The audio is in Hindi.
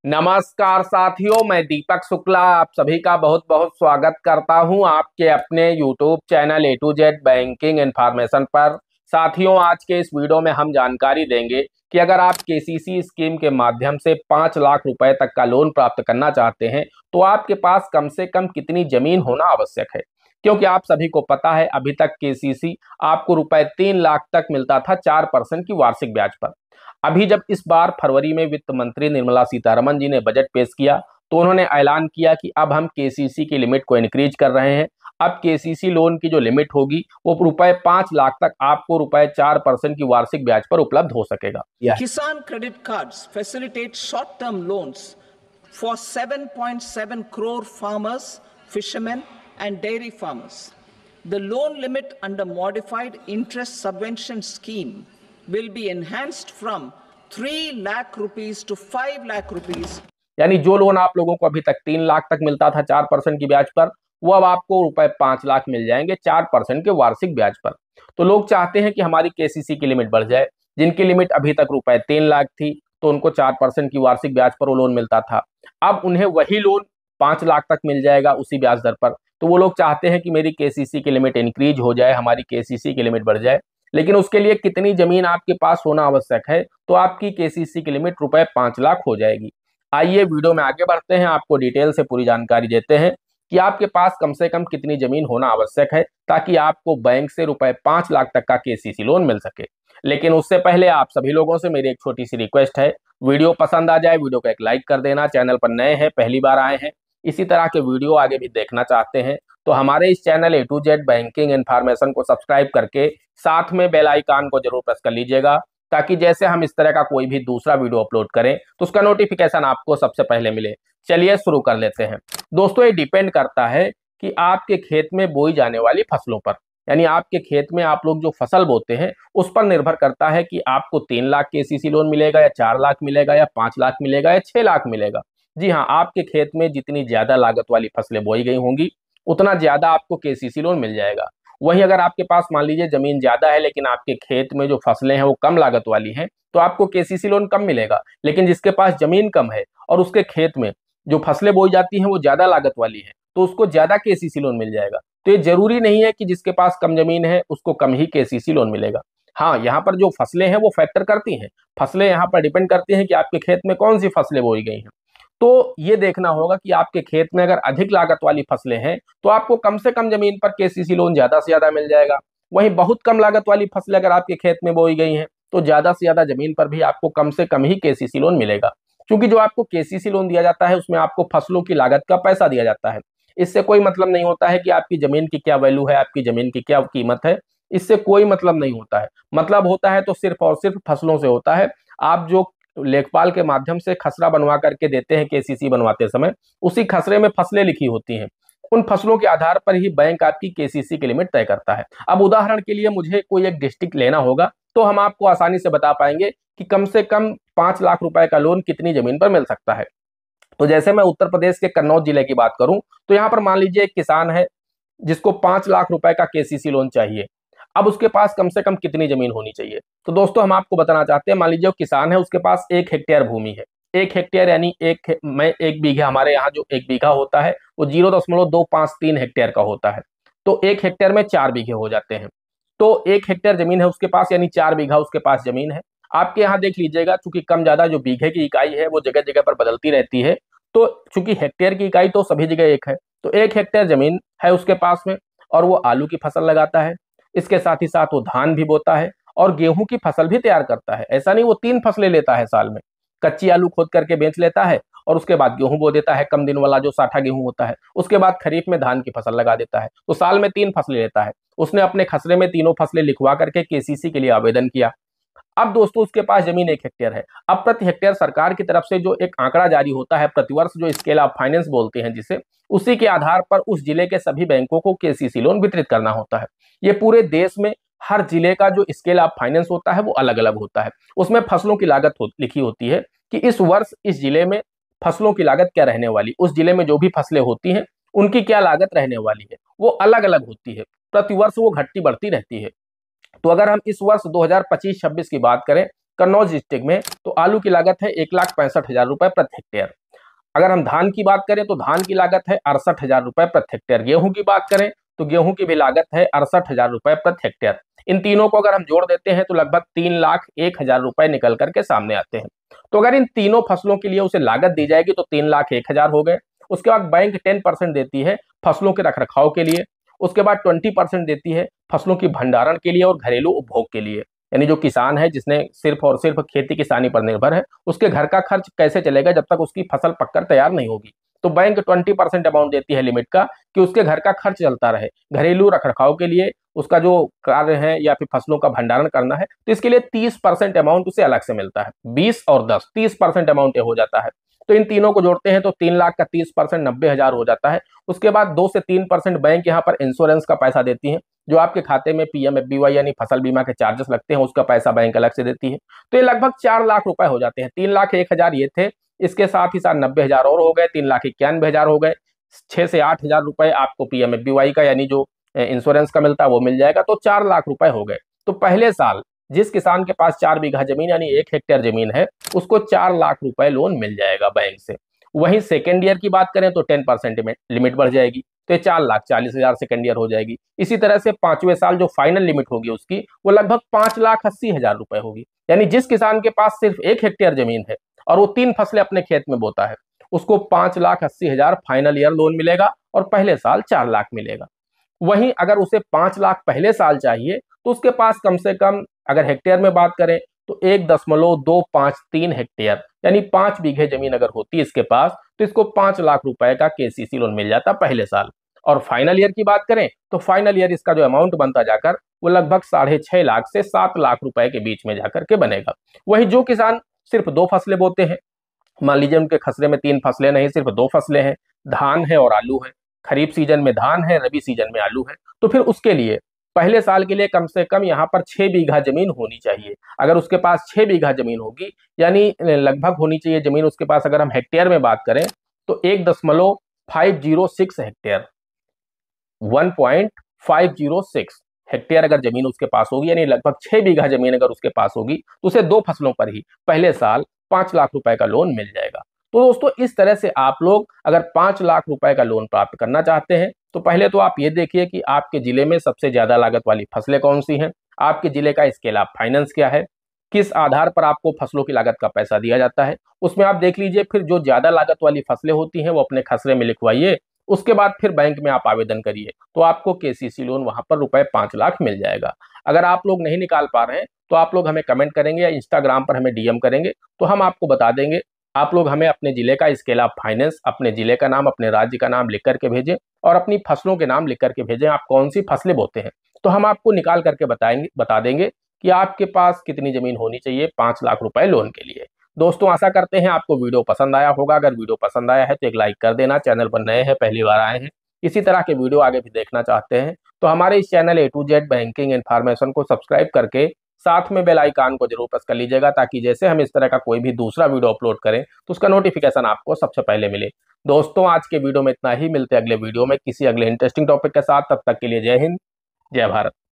नमस्कार साथियों, मैं दीपक शुक्ला आप सभी का बहुत बहुत स्वागत करता हूं आपके अपने YouTube channel A to Z banking information पर। साथियों, आज के इस वीडियो में हम जानकारी देंगे कि अगर आप KCC स्कीम के माध्यम से 5 लाख रुपए तक का लोन प्राप्त करना चाहते हैं तो आपके पास कम से कम कितनी जमीन होना आवश्यक है। क्योंकि आप सभी को पता है, अभी तक KCC आपको रुपए 3 लाख तक मिलता था 4% की वार्षिक ब्याज पर। अभी जब इस बार फरवरी में वित्त मंत्री निर्मला सीतारमण जी ने बजट पेश किया तो उन्होंने ऐलान किया कि अब हम केसीसी की लिमिट को इंक्रीज कर रहे हैं। अब केसीसी लोन की जो लिमिट होगी वो रुपए 5 लाख तक आपको रुपए 4% की वार्षिक ब्याज पर उपलब्ध हो सकेगा। Kisan credit cards facilitate short-term loans for 7.7 crore farmers, fishermen and dairy farmers. The loan limit under modified interest subvention scheme will be enhanced from 3 lakh rupees to 5 lakh rupees. यानी जो लोन आप लोगों को अभी तक 3 लाख तक मिलता था 4% की ब्याज पर, वो अब आपको रुपए 5 लाख मिल जाएंगे 4% के वार्षिक ब्याज पर। तो लोग चाहते हैं कि हमारी केसीसी की लिमिट बढ़ जाए। जिनकी लिमिट अभी तक रुपए 3 लाख थी तो उनको 4% की वार्षिक ब्याज पर वो लोन मिलता था, अब उन्हें वही लोन 5 लाख तक मिल जाएगा उसी ब्याज दर पर। तो वो लोग चाहते हैं कि मेरी केसीसी की लिमिट इंक्रीज हो जाए, हमारी केसीसी की लिमिट बढ़ जाए। लेकिन उसके लिए कितनी जमीन आपके पास होना आवश्यक है, तो आपकी केसीसी की लिमिट रुपए 5 लाख हो जाएगी। आइए वीडियो में आगे बढ़ते हैं, आपको डिटेल से पूरी जानकारी देते हैं कि आपके पास कम से कम कितनी जमीन होना आवश्यक है ताकि आपको बैंक से रुपए 5 लाख तक का केसीसी लोन मिल सके। लेकिन उससे पहले आप सभी लोगों से मेरी एक छोटी सी रिक्वेस्ट है, वीडियो पसंद आ जाए वीडियो को एक लाइक कर देना। चैनल पर नए हैं, पहली बार आए हैं, इसी तरह के वीडियो आगे भी देखना चाहते हैं तो हमारे इस channel A to Z banking information को सब्सक्राइब करके साथ में बेल आइकन को जरूर प्रेस कर लीजिएगा, ताकि जैसे हम इस तरह का कोई भी दूसरा वीडियो अपलोड करें तो उसका नोटिफिकेशन आपको सबसे पहले मिले। चलिए शुरू कर लेते हैं। दोस्तों, ये डिपेंड करता है कि आपके खेत में बोई जाने वाली फसलों पर, यानी आपके खेत में आप लोग जो फसल बोते हैं उस पर निर्भर करता है कि आपको 3 लाख केसीसी लोन मिलेगा या 4 लाख मिलेगा या 5 लाख मिलेगा या 6 लाख मिलेगा। जी हाँ, आपके खेत में जितनी ज्यादा लागत वाली फसलें बोई गई होंगी उतना ज्यादा आपको केसीसी लोन मिल जाएगा। वहीं अगर आपके पास मान लीजिए जमीन ज्यादा है लेकिन आपके खेत में जो फसलें हैं वो कम लागत वाली हैं तो आपको केसीसी लोन कम मिलेगा। लेकिन जिसके पास जमीन कम है और उसके खेत में जो फसलें बोई जाती हैं वो ज्यादा लागत वाली है तो उसको ज्यादा केसीसी लोन मिल जाएगा। तो ये जरूरी नहीं है कि जिसके पास कम जमीन है उसको कम ही केसीसी लोन मिलेगा। हाँ, यहाँ पर जो फसलें हैं वो फैक्टर करती हैं। फसलें यहाँ पर डिपेंड करती हैं कि आपके खेत में कौन सी फसलें बोई गई हैं। तो ये देखना होगा कि आपके खेत में अगर अधिक लागत वाली फसलें हैं तो आपको कम से कम जमीन पर केसीसी लोन ज्यादा से ज्यादा मिल जाएगा। वहीं बहुत कम लागत वाली फसलें अगर आपके खेत में बोई गई हैं तो ज्यादा से ज्यादा जमीन पर भी आपको कम से कम ही केसीसी लोन मिलेगा। क्योंकि जो आपको केसीसी लोन दिया जाता है उसमें आपको फसलों की लागत का पैसा दिया जाता है। इससे कोई मतलब नहीं होता है कि आपकी जमीन की क्या वैल्यू है, आपकी जमीन की क्या कीमत है, इससे कोई मतलब नहीं होता है। मतलब होता है तो सिर्फ और सिर्फ फसलों से होता है। आप जो लेखपाल के माध्यम से खसरा बनवा करके देते हैं केसीसी बनवाते समय, उसी खसरे में फसलें लिखी होती हैं। उन फसलों के आधार पर ही बैंक आपकी केसीसी की लिमिट तय करता है। अब उदाहरण के लिए मुझे कोई एक डिस्ट्रिक्ट लेना होगा तो हम आपको आसानी से बता पाएंगे कि कम से कम 5 लाख रुपए का लोन कितनी जमीन पर मिल सकता है। तो जैसे मैं उत्तर प्रदेश के कन्नौज जिले की बात करूं तो यहाँ पर मान लीजिए एक किसान है जिसको 5 लाख रुपए का केसीसी लोन चाहिए। अब उसके पास कम से कम कितनी जमीन होनी चाहिए, तो दोस्तों हम आपको बताना चाहते हैं। मान लीजिए वो किसान है, उसके पास 1 हेक्टेयर भूमि है। 1 हेक्टेयर यानी एक बीघा, हमारे यहाँ जो 1 बीघा होता है वो 0.253 हेक्टेयर का होता है। तो 1 हेक्टेयर में 4 बीघे हो जाते हैं। तो 1 हेक्टेयर जमीन है उसके पास, यानी 4 बीघा उसके पास जमीन है। आपके यहाँ देख लीजिएगा, चूंकि कम ज्यादा जो बीघे की इकाई है वो जगह जगह पर बदलती रहती है, तो चूंकि हेक्टेयर की इकाई तो सभी जगह एक है, तो 1 हेक्टेयर जमीन है उसके पास में और वो आलू की फसल लगाता है। इसके साथ ही साथ वो धान भी बोता है और गेहूं की फसल भी तैयार करता है। ऐसा नहीं वो 3 फसलें लेता है साल में, कच्ची आलू खोद करके बेच लेता है और उसके बाद गेहूं बो देता है, कम दिन वाला जो साठा गेहूं होता है। उसके बाद खरीफ में धान की फसल लगा देता है, तो साल में 3 फसलें लेता है। उसने अपने खसरे में तीनों फसलें लिखवा करके केसीसी के लिए आवेदन किया। अब दोस्तों उसके पास जमीन 1 हेक्टेयर है। अब प्रति हेक्टेयर सरकार की तरफ से जो एक आंकड़ा जारी होता है प्रतिवर्ष, जो स्केल ऑफ फाइनेंस बोलते हैं जिसे, उसी के आधार पर उस जिले के सभी बैंकों को केसीसी लोन वितरित करना होता है। ये पूरे देश में हर जिले का जो स्केल ऑफ फाइनेंस होता है वो अलग अलग होता है। उसमें फसलों की लागत लिखी होती है कि इस वर्ष इस जिले में फसलों की लागत क्या रहने वाली, उस जिले में जो भी फसलें होती हैं उनकी क्या लागत रहने वाली है, वो अलग अलग होती है। प्रतिवर्ष वो घटती बढ़ती रहती है। तो अगर हम इस वर्ष 2025-26 की बात करें कन्नौज डिस्ट्रिक्ट में, तो आलू की लागत है 1,65,000 रुपए प्रति हेक्टेयर। अगर हम धान की बात करें तो धान की लागत है 68,000 रुपए प्रति हेक्टेयर। गेहूं की बात करें तो गेहूं की भी लागत है 68,000 रुपए प्रति हेक्टेयर। इन तीनों को अगर हम जोड़ देते हैं तो लगभग 3,01,000 रुपए निकल करके सामने आते हैं। तो अगर इन तीनों फसलों के लिए उसे लागत दी जाएगी तो 3,01,000 हो गए। उसके बाद बैंक 10% देती है फसलों के रखरखाव के लिए। उसके बाद 20% देती है फसलों की भंडारण के लिए और घरेलू उपभोग के लिए। यानी जो किसान है जिसने सिर्फ और सिर्फ खेती किसानी पर निर्भर है, उसके घर का खर्च कैसे चलेगा जब तक उसकी फसल पककर तैयार नहीं होगी। तो बैंक 20% अमाउंट देती है लिमिट का कि उसके घर का खर्च चलता रहे, घरेलू रखरखाव के लिए उसका जो कार्य है या फिर फसलों का भंडारण करना है, तो इसके लिए 30% अमाउंट उसे अलग से मिलता है। 20 और 10 30% अमाउंट हो जाता है। तो इन तीनों को जोड़ते हैं तो 3 लाख का 30% 90,000 हो जाता है। उसके बाद 2 से 3% बैंक यहाँ पर इंश्योरेंस का पैसा देती है। जो आपके खाते में PMFBY यानी फसल बीमा के चार्जेस लगते हैं, उसका पैसा बैंक अलग से देती है। तो ये लगभग 4 लाख रुपए हो जाते हैं। 3,01,000 ये थे, इसके साथ ही साथ 90,000 और हो गए, 3,91,000 हो गए। 6 से 8,000 रुपए आपको PMFBY का यानी जो इंश्योरेंस का मिलता है वो मिल जाएगा, तो 4 लाख रुपए हो गए। तो पहले साल जिस किसान के पास 4 बीघा जमीन यानी 1 हेक्टेयर जमीन है, उसको 4 लाख रुपए लोन मिल जाएगा बैंक से। वहीं सेकेंड ईयर की बात करें तो 10% लिमिट बढ़ जाएगी, तो ये 4,40,000 सेकेंड ईयर हो जाएगी। इसी तरह से 5वें साल जो फाइनल लिमिट होगी उसकी, वो लगभग 5,80,000 रुपए होगी। यानी जिस किसान के पास सिर्फ 1 हेक्टेयर जमीन है और वो 3 फसलें अपने खेत में बोता है, उसको 5,80,000 फाइनल ईयर लोन मिलेगा और पहले साल 4 लाख मिलेगा। वहीं अगर उसे 5 लाख पहले साल चाहिए तो उसके पास कम से कम, अगर हेक्टेयर में बात करें तो 1.253 हेक्टेयर यानी 5 बीघे जमीन अगर होती है इसके पास, तो इसको 5 लाख रुपए का KCC लोन मिल जाता पहले साल। और फाइनल ईयर की बात करें तो फाइनल ईयर इसका जो अमाउंट बनता जाकर वो लगभग 6.5 लाख से 7 लाख रुपए के बीच में जाकर के बनेगा। वही जो किसान सिर्फ 2 फसलें बोते हैं, मान लीजिए उनके खसरे में 3 फसलें नहीं, सिर्फ 2 फसलें हैं, धान है और आलू है, खरीफ सीजन में धान है, रबी सीजन में आलू है, तो फिर उसके लिए पहले साल के लिए कम से कम यहाँ पर 6 बीघा जमीन होनी चाहिए। अगर उसके पास 6 बीघा जमीन होगी, यानी लगभग होनी चाहिए जमीन उसके पास, अगर हम हेक्टेयर में बात करें तो 1.506 हेक्टेयर, 1.506 हेक्टेयर अगर जमीन उसके पास होगी, यानी लगभग 6 बीघा जमीन अगर उसके पास होगी, तो उसे 2 फसलों पर ही पहले साल 5 लाख रुपए का लोन मिल जाएगा। तो दोस्तों इस तरह से आप लोग अगर 5 लाख रुपए का लोन प्राप्त करना चाहते हैं, तो पहले तो आप ये देखिए कि आपके जिले में सबसे ज्यादा लागत वाली फसलें कौन सी हैं, आपके जिले का स्केल ऑफ फाइनेंस क्या है, किस आधार पर आपको फसलों की लागत का पैसा दिया जाता है, उसमें आप देख लीजिए। फिर जो ज्यादा लागत वाली फसलें होती हैं वो अपने खसरे में लिखवाइए। उसके बाद फिर बैंक में आप आवेदन करिए, तो आपको KCC लोन वहां पर रुपए 5 लाख मिल जाएगा। अगर आप लोग नहीं निकाल पा रहे हैं तो आप लोग हमें कमेंट करेंगे या इंस्टाग्राम पर हमें DM करेंगे, तो हम आपको बता देंगे। आप लोग हमें अपने जिले का स्केल ऑफ फाइनेंस, अपने जिले का नाम, अपने राज्य का नाम लिख करके भेजें और अपनी फसलों के नाम लिख करके भेजें, आप कौन सी फसलें बोते हैं, तो हम आपको निकाल करके बता देंगे कि आपके पास कितनी जमीन होनी चाहिए 5 लाख रुपए लोन के लिए। दोस्तों आशा करते हैं आपको वीडियो पसंद आया होगा। अगर वीडियो पसंद आया है तो एक लाइक कर देना। चैनल पर नए हैं, पहली बार आए हैं, इसी तरह के वीडियो आगे भी देखना चाहते हैं तो हमारे इस channel A to Z banking information को सब्सक्राइब करके साथ में बेल आइकन को जरूर प्रेस कर लीजिएगा, ताकि जैसे हम इस तरह का कोई भी दूसरा वीडियो अपलोड करें तो उसका नोटिफिकेशन आपको सबसे पहले मिले। दोस्तों आज के वीडियो में इतना ही, मिलते हैं अगले वीडियो में किसी अगले इंटरेस्टिंग टॉपिक के साथ। तब तक के लिए जय हिंद, जय भारत।